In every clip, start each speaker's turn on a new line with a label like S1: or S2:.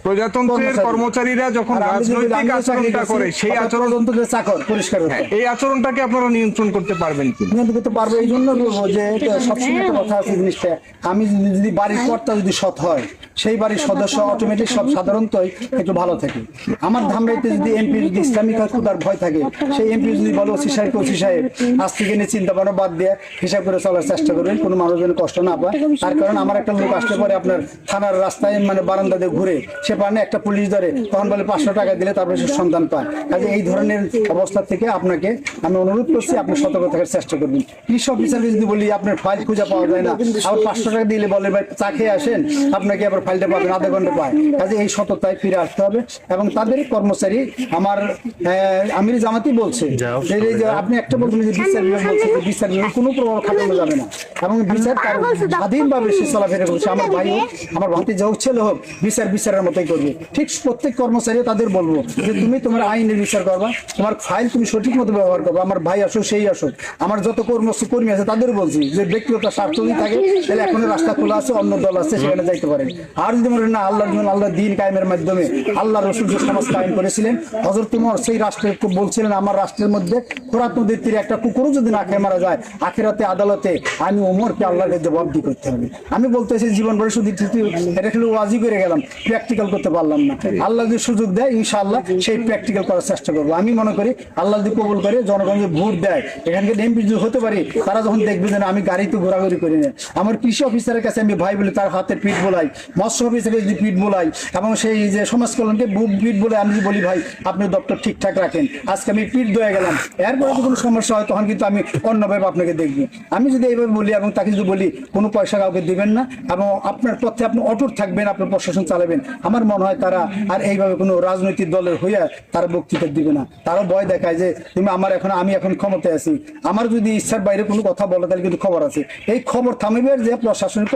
S1: প্রজাতন্ত্রের কর্মচারীরা যখন রাজনৈতিক আচরণটা করে সেই আচরণ
S2: চাকর পরিষ্কার
S1: এই আচরণটাকে আপনারা নিয়ন্ত্রণ করতে পারবেন কি?
S2: নিয়ন্ত্রণ করতে পারবো। এই জন্য বলবো যে সবসময় একটা কথা আছে জিনিসটা, আমি যদি বাড়ির কর্তা যদি সৎ হয়, সেই বাড়ির সদস্য অটোমেটিক সব সাধারণতই একটু ভালো থাকে। আমার ধামরাইতে যদি এমপি যদি ইসলামিক খুদার ভয় থাকে, সেই এমপি যদি বলো ওসি সাহেব আজ থেকে নিয়ে চিন্তা ভাবনা বাদ দিয়ে হিসাব করে চলার চেষ্টা করবেন, কোনো মানুষ যেন কষ্ট না পায়। তার কারণ আমার একটা লোক আসতে পারে আপনার থানার রাস্তায় মানে বারান্দা দিয়ে ঘুরে, সে পারে একটা পুলিশ ধরে, তখন বলে 500 টাকা দিলে তারপরে সে সন্ধান পায়। কাজে এই ধরনের অবস্থা থেকে আপনাকে আমি অনুরোধ করছি, আপনি সতর্ক থাকার চেষ্টা করবেন। কৃষি অফিসার যদি বলি আপনার ফাইল খুঁজে পাওয়া যায় না, আবার 500 টাকা দিলে বলে ভাই চা খেয়ে আসেন, আপনাকে আবার ফাইলটা পাবেন আধা ঘন্টা পায়। কাজে এই সততায় ফিরে আসতে হবে। এবং তাদের কর্মচারী আমার আমির জামাতি বলছে যে আপনি একটা বলছেন যে বিচার বিভাগ বলছে যে বিচার বিভাগ কোনো প্রভাব খাটানো যাবে না, এবং বিচার তার স্বাধীনভাবে সে চলাফেরা করছে। আমার ভাই হোক, আমার ভাতি যা হোক, ছেলে হোক, বিচারের মতোই করবে। ঠিক প্রত্যেক কর্মচারী তাদের বলবো যে তুমি তোমার আইনের বিচার করবা, তোমার ফাইল তুমি সঠিক মতো ব্যবহার করবা। আমার ভাই আসুক, সেই আসুক, আমার যত কর্মী আছে তাদের বলছি যে ব্যক্তিগত স্বার্থ যদি থাকে তাহলে এখনো রাস্তা খোলা আছে, অন্য দল আছে, সেখানে যাইতে পারেন। আর যদি মনে না আল্লাহ দিন কায়েমের মাধ্যমে আল্লাহ রসুল যে সমাজ কায়েম করেছিলেন, হযরত ওমর সেই রাষ্ট্রে বলছিলেন আমার রাষ্ট্রের মধ্যে ফোরাত নদীর তীরে একটা কুকুরও যদি না খেয়ে মারা যায়, আখিরাতে আদালতে আমি ওমরকে আল্লাহকে জবাবদিহি করতে হবে। আমি বলতেছি জীবন বড় শুধু এটা খেলে ওয়াজি করে গেলাম, প্র্যাকটিক্যাল করতে পারলাম না। আল্লাহ যদি সুযোগ দেয় ইনশাআল্লাহ সেই প্র্যাকটিক্যাল করার চেষ্টা করবো। আমি মনে করি আল্লাহ যদি কবুল করে, জনগণ যদি ভোট দেয়, এখানকার এমপি যদি হতে পারি, তারা যখন দেখবে যে আমি গাড়িতে ঘোরাঘুরি করি না, আমার কৃষি অফিসারের কাছে আমি ভাই বলে তার হাতে পিঠ বোলাই, মৎস্য অফিসারকে যদি পিঠ বোলাই, এবং সেই যে সমাজ কল্যাণকে পিঠ বলে আমি যদি বলি ভাই আপনি দপ্তর ঠিকঠাক রাখেন, আজকে আমি পিঠ দয়ে গেলাম, এরপরে যদি কোনো সমস্যা হয় তখন কিন্তু আমি অন্যভাবে আপনাকে দেখবো। আমি যদি এইভাবে বলি এবং তাকে যদি বলি কোনো পয়সা কাউকে দিবেন না এবং আপনার পথে আপনি অটুট থাকবেন, আপনার প্রশাসন চালাবেন, আমার মনে হয় তারা আর এইভাবে কোনো রাজনৈতিক দলের হইয়া তারা বক্তৃতা দিবে না। তারও ভয় দেখায় যে তুমি আমি এখন ক্ষমতায় আছি, আমার যদি ইচ্ছার বাইরে কোনো কথা বলে তাহলে কিন্তু খবর আছে। এই খবর থামিবার যে প্রশাসনিক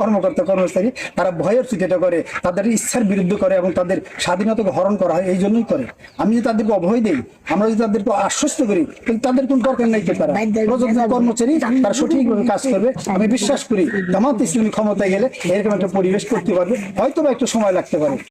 S2: কর্মচারী তারা ভয়ের চিঠিটা করে, তাদের ইচ্ছার বিরুদ্ধে করে এবং তাদের স্বাধীনতাকে হরণ করা হয়। এই জন্যই করে। আমি যদি তাদেরকে অভয় দিই, আমরা যদি তাদেরকে আশ্বস্ত করি, তাহলে তাদের কোন দরকার নাই। তারা প্রজাতন্ত্রের কর্মচারী, তারা সঠিকভাবে কাজ করবে। আমি বিশ্বাস করি জামাত ইসলামী ক্ষমতায় গেলে এরকম একটা পরিবেশ করতে পারবে, হয়তো বা একটু সময় লাগতে পারে।